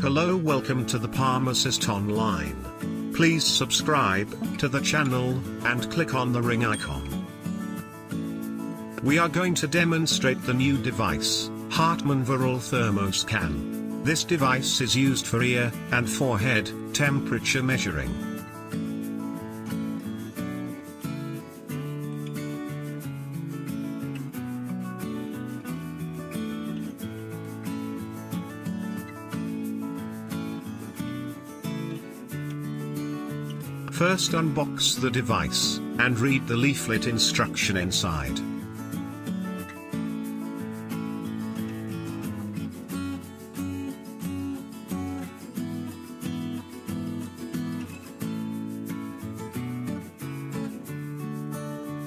Hello, welcome to the Pharmacist Online. Please subscribe to the channel and click on the ring icon. We are going to demonstrate the new device, Hartmann Veroval Thermoscan. This device is used for ear and forehead temperature measuring. First, unbox the device and read the leaflet instruction inside.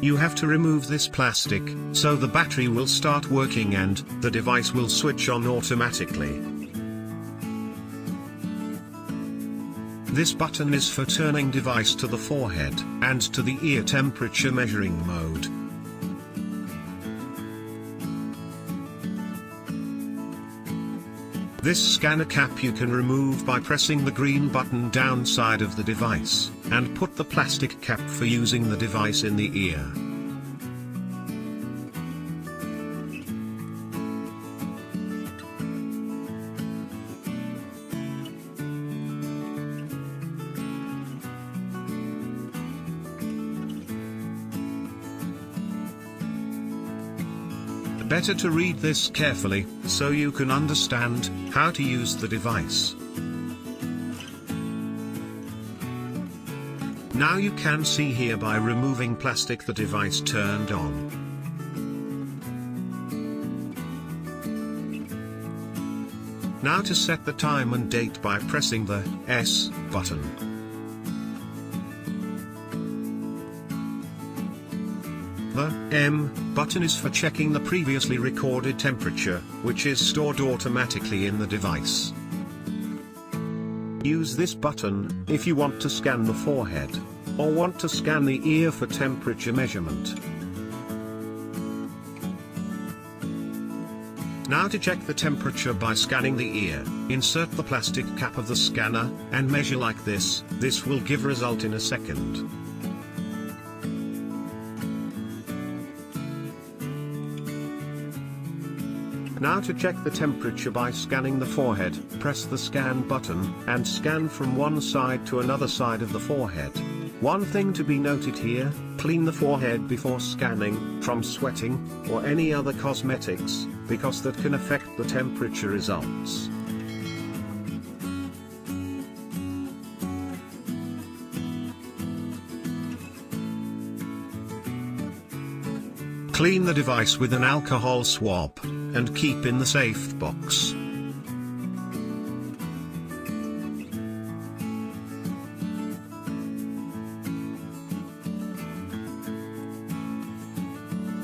You have to remove this plastic, so the battery will start working and the device will switch on automatically. This button is for turning device to the forehead and to the ear temperature measuring mode. This scanner cap you can remove by pressing the green button downside of the device, and put the plastic cap for using the device in the ear. Better to read this carefully, so you can understand how to use the device. Now you can see here by removing plastic the device turned on. Now to set the time and date by pressing the S button. The M button is for checking the previously recorded temperature, which is stored automatically in the device. Use this button if you want to scan the forehead, or want to scan the ear for temperature measurement. Now to check the temperature by scanning the ear, insert the plastic cap of the scanner, and measure like this. This will give result in a second. Now to check the temperature by scanning the forehead, press the scan button, and scan from one side to another side of the forehead. One thing to be noted here, clean the forehead before scanning, from sweating, or any other cosmetics, because that can affect the temperature results. Clean the device with an alcohol swab, and keep in the safe box.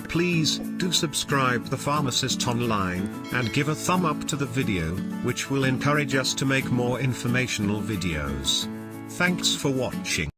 Please do subscribe the Pharmacist Online, and give a thumb up to the video, which will encourage us to make more informational videos. Thanks for watching.